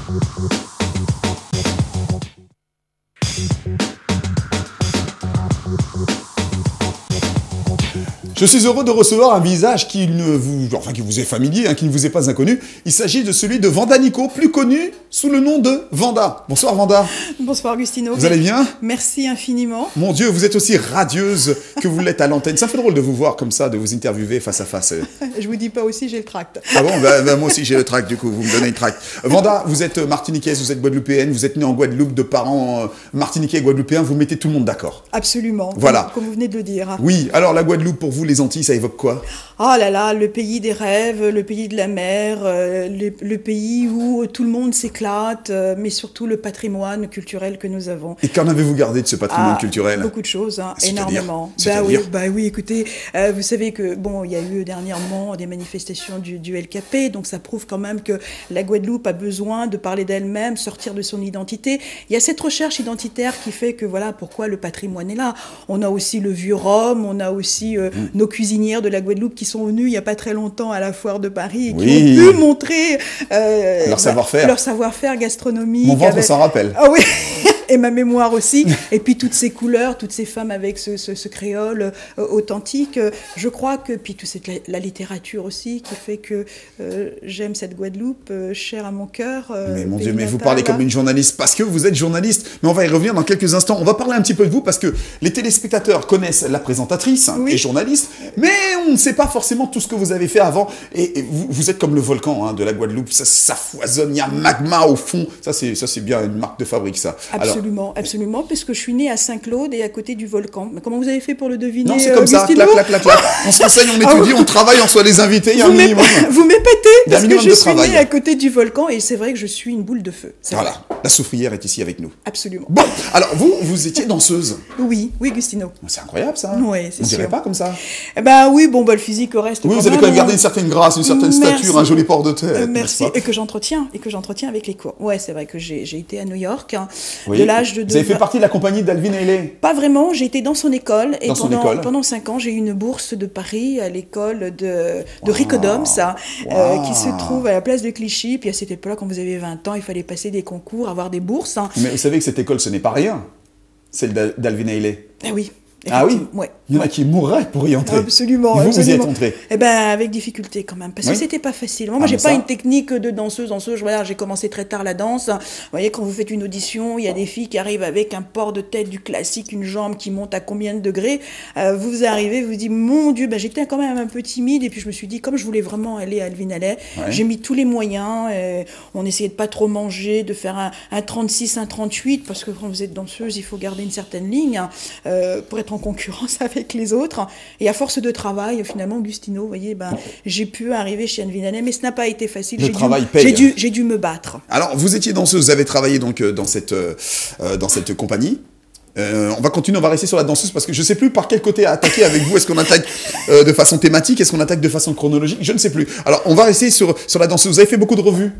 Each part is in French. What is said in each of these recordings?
Je suis heureux de recevoir un visage qui vous est familier, hein, qui ne vous est pas inconnu. Il s'agit de celui de Vanda Nico, plus connu sous le nom de Vanda. Bonsoir Vanda. Bonsoir Agustino. Vous allez bien? Merci infiniment. Mon Dieu, vous êtes aussi radieuse que vous l'êtes à l'antenne. Ça fait drôle de vous voir comme ça, de vous interviewer face à face. Je vous dis pas aussi, j'ai le tract. Ah bon, moi aussi j'ai le tract, du coup, vous me donnez le tract. Vanda, vous êtes martiniquaise, vous êtes guadeloupéenne, vous êtes née en Guadeloupe de parents martiniquais et guadeloupéens, vous mettez tout le monde d'accord. Absolument, voilà. Comme vous venez de le dire. Oui, alors la Guadeloupe, pour vous, les Antilles, ça évoque quoi? Oh là là, le pays des rêves, le pays de la mer, le pays où tout le monde s'éclate, mais surtout le patrimoine culturel que nous avons. Et qu'en avez-vous gardé de ce patrimoine culturel? Beaucoup de choses, hein, énormément. Oui, écoutez, vous savez que il y a eu dernièrement des manifestations du LKP, donc ça prouve quand même que la Guadeloupe a besoin de parler d'elle-même, sortir de son identité. Il y a cette recherche identitaire qui fait que voilà pourquoi le patrimoine est là. On a aussi le vieux Rhum, on a aussi nos cuisinières de la Guadeloupe qui sont venues il n'y a pas très longtemps à la foire de Paris et qui ont pu montrer leur savoir-faire gastronomique. Mon ventre s'en rappelle. Ah oui. Et ma mémoire aussi, et puis toutes ces couleurs, toutes ces femmes avec ce créole authentique, je crois que, puis la littérature aussi, qui fait que j'aime cette Guadeloupe, chère à mon cœur. Mais mon Dieu, mais vous parlez comme une journaliste, parce que vous êtes journaliste, mais on va y revenir dans quelques instants. On va parler un petit peu de vous, parce que les téléspectateurs connaissent la présentatrice et journaliste, mais on ne sait pas forcément tout ce que vous avez fait avant, et vous êtes comme le volcan hein, de la Guadeloupe, ça foisonne, il y a un magma au fond, ça c'est bien une marque de fabrique ça. Absolument, parce que je suis née à Saint-Claude et à côté du volcan. Mais comment vous avez fait pour le deviner? Non, c'est comme ça, clac. On se renseigne, on étudie, on travaille, on soit les invités, il y a un minimum. Vous m'épatez, parce que je suis née à côté du volcan et c'est vrai que je suis une boule de feu. Voilà, la soufrière est ici avec nous. Absolument. Bon, alors vous étiez danseuse. Oui, Agustino. C'est incroyable ça. Oui, c'est sûr. On dirait pas comme ça. Le physique reste. Oui, vous avez quand même gardé une certaine grâce, une certaine stature, un joli port de tête. Merci, et que j'entretiens avec les cours. Ouais, c'est vrai que j'ai été à New York, de l'âge de... Vous avez fait partie de la compagnie d'Alvin Ailey? Pas vraiment, j'ai été dans son école. Et pendant 5 ans, j'ai eu une bourse de Paris à l'école de Ricodome, qui se trouve à la place de Clichy. Puis à cette époque-là, quand vous avez 20 ans, il fallait passer des concours, avoir des bourses. Mais vous savez que cette école, ce n'est pas rien, celle d'Alvin Ailey. Ah oui. Ah oui, ouais. Il y en a qui mourraient pour y entrer. Absolument. Et vous y êtes entré? Avec difficulté quand même, parce que c'était pas facile. Moi, j'ai pas une technique de danseuse. Voilà, j'ai commencé très tard la danse. Vous voyez, quand vous faites une audition, il y a des filles qui arrivent avec un port de tête du classique, une jambe qui monte à combien de degrés. Vous arrivez, vous dites, mon Dieu, j'étais quand même un peu timide. Et puis je me suis dit, comme je voulais vraiment aller à Alvin Ailey, j'ai mis tous les moyens. On essayait de pas trop manger, de faire un 36, un 38, parce que quand vous êtes danseuse, il faut garder une certaine ligne pour être en concurrence avec les autres. Et à force de travail, finalement, Agustino, vous voyez, j'ai pu arriver chez Alvin Ailey, mais ce n'a pas été facile. Le travail paye. J'ai dû me battre. Alors, vous étiez danseuse, vous avez travaillé donc dans cette compagnie. On va continuer, on va rester sur la danseuse parce que je ne sais plus par quel côté attaquer avec vous. Est-ce qu'on attaque de façon thématique? Est-ce qu'on attaque de façon chronologique? Je ne sais plus. Alors, on va rester sur la danseuse. Vous avez fait beaucoup de revues?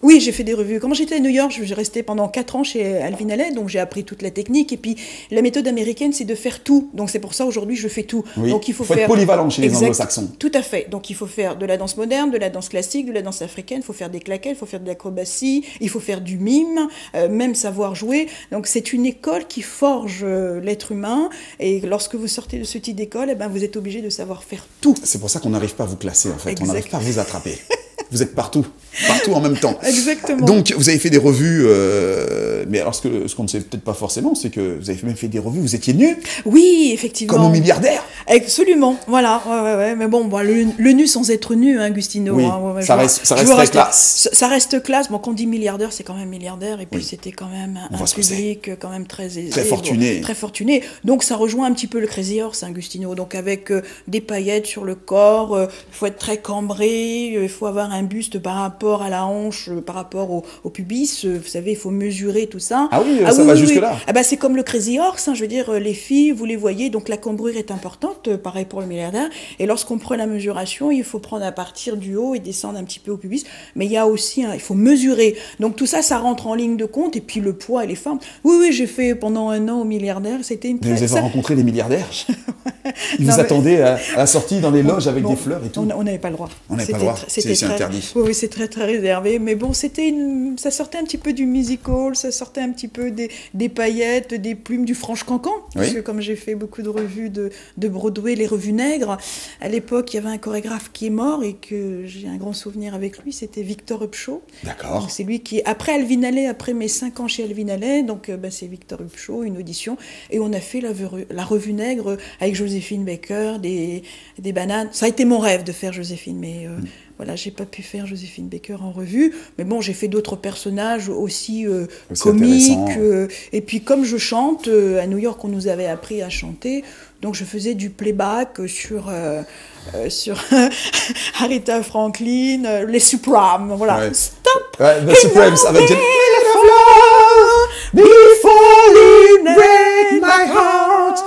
Oui, j'ai fait des revues. Quand j'étais à New York, je suis restée pendant 4 ans chez Alvin Ailey, donc j'ai appris toute la technique. Et puis, la méthode américaine, c'est de faire tout. Donc c'est pour ça, aujourd'hui, je fais tout. Oui. Donc il faut être polyvalent chez les anglo-saxons. Tout à fait. Donc il faut faire de la danse moderne, de la danse classique, de la danse africaine, il faut faire des claquettes, il faut faire de l'acrobatie, il faut faire du mime, même savoir jouer. Donc c'est une école qui forge l'être humain. Et lorsque vous sortez de ce type d'école, vous êtes obligé de savoir faire tout. C'est pour ça qu'on n'arrive pas à vous classer, en fait. On n'arrive pas à vous attraper. Vous êtes partout en même temps. Exactement. Donc, vous avez fait des revues, mais alors ce qu'on ne sait peut-être pas forcément, c'est que vous avez même fait des revues, vous étiez nu. Oui, effectivement. Comme au milliardaire. Absolument, voilà. Ouais. Mais bon, le nu sans être nu, Agustino. Oui, ça reste très classe. Ça reste classe. Bon, quand on dit milliardaire, c'est quand même milliardaire. Et puis, c'était quand même un public quand même très aisé. Très fortuné. Bon, très fortuné. Donc, ça rejoint un petit peu le Crazy Horse, Agustino. Donc, avec des paillettes sur le corps, il faut être très cambré, il faut avoir un buste par rapport à la hanche, par rapport au pubis. Vous savez, il faut mesurer tout ça. Ah oui, ça va jusque-là. C'est comme le Crazy Horse. Je veux dire, les filles, vous les voyez, donc la cambrure est importante, pareil pour le milliardaire. Et lorsqu'on prend la mesuration, il faut prendre à partir du haut et descendre un petit peu au pubis. Mais il y a aussi, il faut mesurer. Donc tout ça, ça rentre en ligne de compte. Et puis le poids et les formes. Oui, j'ai fait pendant 1 an au milliardaire. C'était une très... Vous avez rencontré des milliardaires? Ils vous attendaient à la sortie dans les loges avec des fleurs et tout? On n'avait pas le droit. On n'avait pas le droit, c'est interdit. Oui, c'est très très réservée. Mais bon, ça sortait un petit peu du musical, ça sortait un petit peu des paillettes, des plumes, du franche cancan. Oui. Parce que comme j'ai fait beaucoup de revues de Broadway, les revues nègres, à l'époque, il y avait un chorégraphe qui est mort et que j'ai un grand souvenir avec lui, c'était Victor Upshaw. D'accord. C'est lui qui, après Alvin Ailey, après mes 5 ans chez Alvin Ailey, donc c'est Victor Upshaw, une audition, et on a fait la revue nègre avec Joséphine Baker, des bananes. Ça a été mon rêve de faire Joséphine, mais voilà, j'ai pas pu faire Joséphine Baker en revue. Mais bon, j'ai fait d'autres personnages aussi comiques. Et puis comme je chante, à New York, on nous avait appris à chanter, donc je faisais du playback sur Aretha Franklin, les Supremes, voilà. Ouais. Stop! Ouais, The Supremes avec Jen... my heart.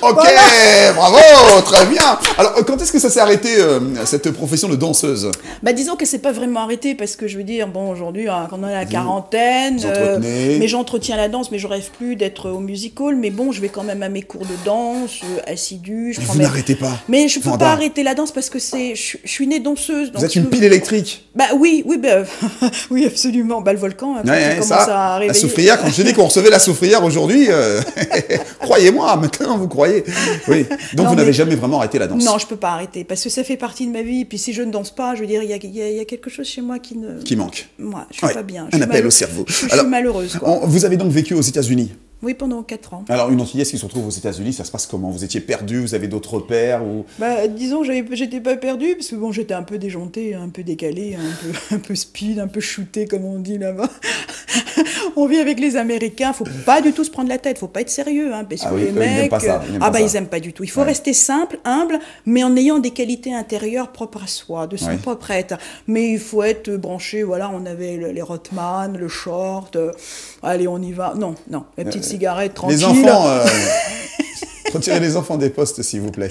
Ok, voilà. Bravo, très bien. Alors, quand est-ce que ça s'est arrêté, cette profession de danseuse? Bah, disons que c'est pas vraiment arrêté, parce que je veux dire, bon, aujourd'hui, hein, quand on est à la quarantaine, mais j'entretiens la danse, mais je rêve plus d'être au musical, mais bon, je vais quand même à mes cours de danse, assidus. Mais vous n'arrêtez pas. Mais je peux pas arrêter la danse, parce que je suis née danseuse. Vous êtes une pile électrique. Bah oui, oui, absolument. Bah, le volcan, hein, commence à réveiller. La soufrière, quand j'ai dit qu'on recevait la soufrière aujourd'hui, croyez-moi, maintenant vous croyez. Oui. Donc non, vous n'avez jamais vraiment arrêté la danse? Non, je peux pas arrêter, parce que ça fait partie de ma vie. Puis si je ne danse pas, je veux dire, il y a quelque chose chez moi qui manque. Moi, je suis pas bien. Un appel au cerveau. Je suis malheureuse, quoi. Vous avez donc vécu aux États-Unis? Oui, pendant 4 ans. Alors, une Antillaise qui se retrouve aux États-Unis, ça se passe comment? Vous étiez perdue, vous avez d'autres repères ou... Bah, disons, j'étais pas perdue, parce que bon, j'étais un peu déjantée, un peu décalée, un peu speed, un peu shootée, comme on dit là-bas. On vit avec les Américains, faut pas du tout se prendre la tête, faut pas être sérieux, hein, parce que les mecs... Ils n'aiment pas ça. Ils aiment pas du tout. Il faut rester simple, humble, mais en ayant des qualités intérieures propres à soi, de son propre être. Mais il faut être branché, voilà, on avait les Rothman, le short, allez, on y va. Non, la petite cigarette tranquille. Les enfants, retirez les enfants des postes, s'il vous plaît.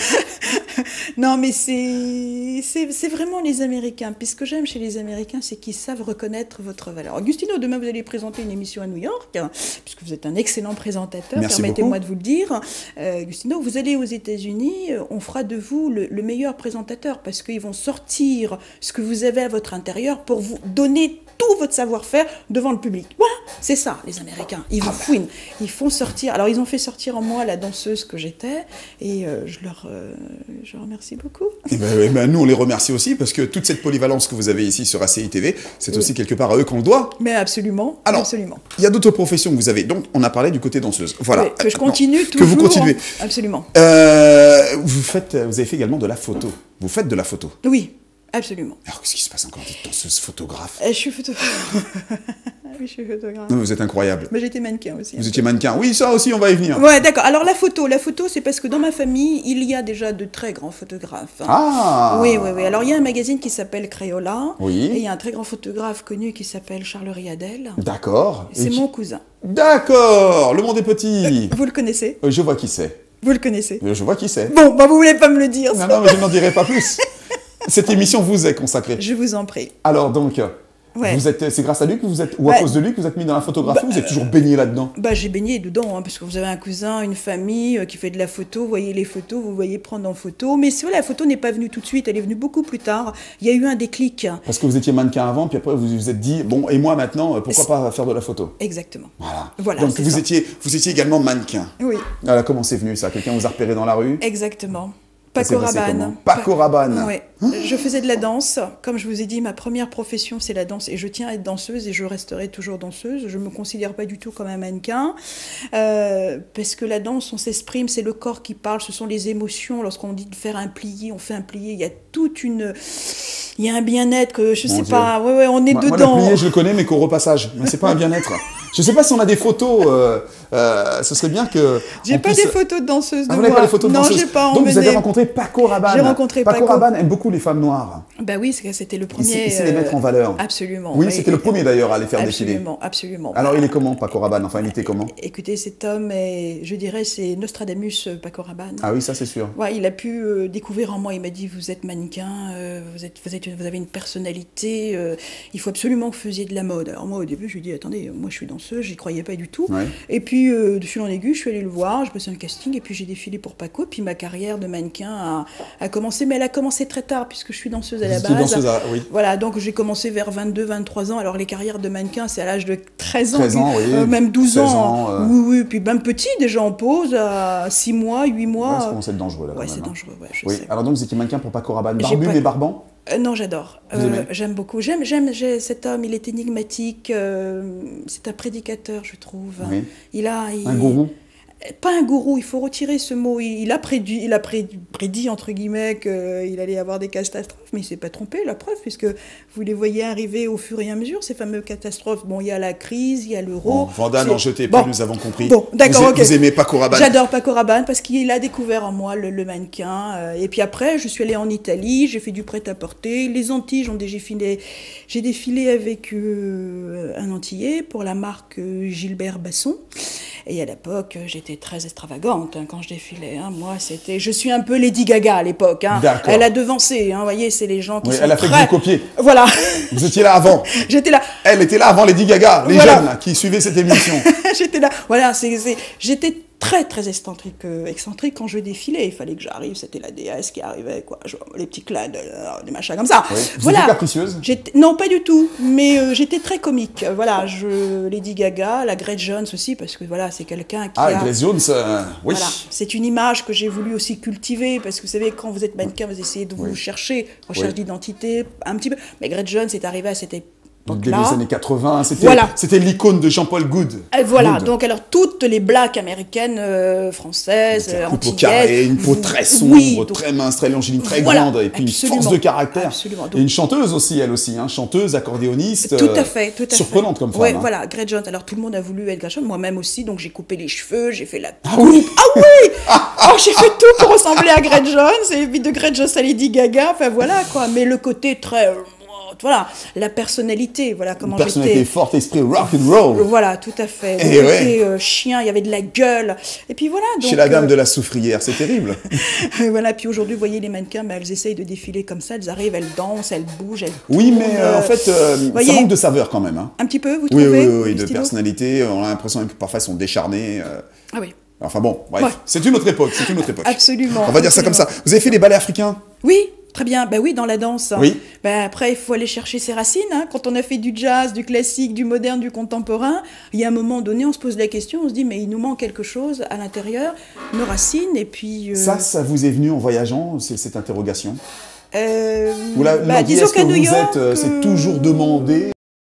Non, mais c'est vraiment les Américains. Puis ce que j'aime chez les Américains, c'est qu'ils savent reconnaître votre valeur. Agustino, demain, vous allez présenter une émission à New York, puisque vous êtes un excellent présentateur, permettez-moi de vous le dire. Agustino, vous allez aux États-Unis, on fera de vous le meilleur présentateur, parce qu'ils vont sortir ce que vous avez à votre intérieur pour vous donner tout votre savoir-faire devant le public. Voilà, c'est ça, les Américains. Ils vous fouinent. Ils font sortir... Alors, ils ont fait sortir en moi la danseuse que j'étais, et je remercie beaucoup. Et ben, nous, on les remercie aussi, parce que toute cette polyvalence que vous avez ici sur ACI TV, c'est aussi quelque part à eux qu'on le doit. Mais absolument. Alors, absolument. Il y a d'autres professions que vous avez. Donc, on a parlé du côté danseuse. Voilà. Oui, que je continue toujours. Que vous continuez. Absolument. Vous avez fait également de la photo. Vous faites de la photo. Oui. Absolument. Alors, qu'est-ce qui se passe encore? Dites danseuse, photographe. Je suis photographe. Oui, je suis photographe. Non, vous êtes incroyable. Mais j'étais mannequin aussi. Vous étiez mannequin. Oui, ça aussi, on va y venir. Ouais, d'accord. Alors, la photo, c'est parce que dans ma famille, il y a déjà de très grands photographes. Ah. Oui. Alors, il y a un magazine qui s'appelle Crayola. Oui. Et il y a un très grand photographe connu qui s'appelle Charles Riadel. D'accord. C'est mon cousin. D'accord. Le monde est petit. Vous le connaissez? Je vois qui c'est. Vous le connaissez? Je vois qui c'est. Bon, vous voulez pas me le dire. Non, mais je n'en dirai pas plus. Cette émission vous est consacrée. Je vous en prie. Alors donc, c'est grâce à lui que vous êtes, ou à cause de lui que vous êtes mis dans la photographie, ou vous êtes toujours baigné là-dedans? J'ai baigné dedans, parce que vous avez un cousin, une famille qui fait de la photo, vous voyez les photos, vous voyez prendre en photo. Mais c'est vrai, la photo n'est pas venue tout de suite, elle est venue beaucoup plus tard. Il y a eu un déclic. Parce que vous étiez mannequin avant, puis après vous vous êtes dit, bon, et moi maintenant, pourquoi pas faire de la photo? Exactement. Voilà. Donc vous étiez également mannequin. Oui. Alors comment c'est venu ça? Quelqu'un vous a repéré dans la rue? Exactement. Paco Rabanne. Paco Rabanne. Oui. Je faisais de la danse. Comme je vous ai dit, ma première profession, c'est la danse. Et je tiens à être danseuse et je resterai toujours danseuse. Je ne me considère pas du tout comme un mannequin. Parce que la danse, on s'exprime, c'est le corps qui parle, ce sont les émotions. Lorsqu'on dit de faire un plié, on fait un plié. Il y a il y a un bien-être que je sais pas. On est dedans. Moi, le plié, je le connais, mais qu'au repassage. Mais c'est pas un bien-être. Je sais pas si on a des photos. Ce serait bien que. J'ai pas des photos de danseuses de vous n'avez pas les photos de danseuses. Non, j'ai pas. Donc vous avez rencontré Paco Rabanne. J'ai rencontré Paco Rabanne aime beaucoup les femmes noires. Oui, c'était le premier. Il sait les mettre en valeur. Absolument. Oui, c'était le premier d'ailleurs à les faire défiler. Absolument. Alors il est comment, Paco Rabanne? Enfin, il était comment? Écoutez, cet homme je dirais, c'est Nostradamus, Paco Rabanne. Ah oui, ça c'est sûr. Ouais, il a pu découvrir en moi. Il m'a dit, vous êtes mannequin, vous avez une personnalité. Il faut absolument que vous faisiez de la mode. Alors moi, au début, je lui ai dit, attendez, moi je suis danseuse. danseuse, j'y croyais pas du tout. Ouais. Et puis, de fil en aiguille, je suis allée le voir, je passais un casting, et puis j'ai défilé pour Paco, puis ma carrière de mannequin a commencé, mais elle a commencé très tard, puisque je suis danseuse à la base. Danseuse oui. Voilà, donc j'ai commencé vers 22, 23 ans, alors les carrières de mannequin, c'est à l'âge de 13 ans, 13 ans, oui. même 12 ans. Oui, oui, puis même petit, déjà en pause, à 6 mois, 8 mois. Ouais, ça commence à être dangereux, là, quand ouais, même. c'est dangereux, ouais, je oui. sais. Alors donc, vous étiez mannequin pour Paco Rabanne, barbu mais barbant? Non, j'adore. J'aime beaucoup. J'aime cet homme, il est énigmatique. C'est un prédicateur, je trouve. Oui. Un gourou? Pas un gourou, il faut retirer ce mot. Il a prédit entre guillemets, qu'il allait avoir des catastrophes, mais il ne s'est pas trompé, la preuve, puisque vous les voyez arriver au fur et à mesure, ces fameuses catastrophes. Bon, il y a la crise, il y a l'euro. Bon, Vanda, n'en jetez pas, nous avons compris. Bon, d'accord, ok. Vous aimez Paco Rabanne? J'adore Paco Rabanne parce qu'il a découvert en moi le mannequin. Et puis après, je suis allée en Italie, j'ai fait du prêt-à-porter. Les Antilles, j'ai défilé avec un Antillais pour la marque Gilbert Basson. Et à l'époque, j'étais très extravagante quand je défilais. Moi, je suis un peu Lady Gaga à l'époque. Elle a devancé. Vous voyez, c'est les gens qui sont elle a fait que vous copier. Voilà. Vous étiez là avant. J'étais là. Elle était là avant Lady Gaga, les jeunes là, qui suivaient cette émission. J'étais là. Voilà, j'étais très très excentrique quand je défilais. Il fallait que j'arrive, c'était la déesse qui arrivait, quoi. Les petits clans, des machins comme ça. Oui. Vous étiez capricieuse? Non, pas du tout, mais j'étais très comique. Voilà, Lady Gaga, la Grace Jones aussi, parce que voilà, c'est quelqu'un qui Grace Jones, oui. Voilà, c'est une image que j'ai voulu aussi cultiver, parce que vous savez, quand vous êtes mannequin, vous essayez de vous chercher, recherche d'identité, un petit peu. Mais Grace Jones est arrivée à cette époque. Début des années 80, voilà. C'était l'icône de Jean-Paul Goud. Voilà, donc alors toutes les blacks américaines, françaises, antillaises. Une peau carrée, une peau très sombre, très mince, très longiligne, très grande, et puis une force de caractère. Absolument. Et une chanteuse aussi, elle aussi, chanteuse, accordéoniste. Tout à fait. Surprenante comme femme. Oui, voilà, Grace Jones. Alors tout le monde a voulu être Grace Jones, moi-même aussi, donc j'ai coupé les cheveux, j'ai fait la coupe. Ah oui j'ai fait tout pour ressembler à Grace Jones, et puis de Grace Jones à Lady Gaga, enfin voilà quoi. Mais le côté très... Voilà, la personnalité, voilà comment j'étais. Personnalité forte, esprit rock and roll. Voilà, tout à fait. J'étais chien, il y avait de la gueule. Et puis voilà. Donc, chez la dame de la soufrière, c'est terrible. Voilà, puis aujourd'hui, vous voyez les mannequins, mais elles essayent de défiler comme ça, elles arrivent, elles dansent, elles bougent, elles Oui, mais en fait, ça manque de saveur quand même. Un petit peu, vous trouvez? Oui, de personnalité. On a l'impression que parfois elles sont décharnées. Ah oui. Enfin bon, bref, c'est une autre époque, Absolument. On va dire ça comme ça. Vous avez fait les ballets africains? Oui. Très bien, oui, dans la danse. Oui. Après, il faut aller chercher ses racines. Quand on a fait du jazz, du classique, du moderne, du contemporain, il y a un moment donné, on se pose la question, on se dit, mais il nous manque quelque chose à l'intérieur, nos racines, et puis... Ça vous est venu en voyageant, cette interrogation? Disons qu'à New York... c'est toujours demandé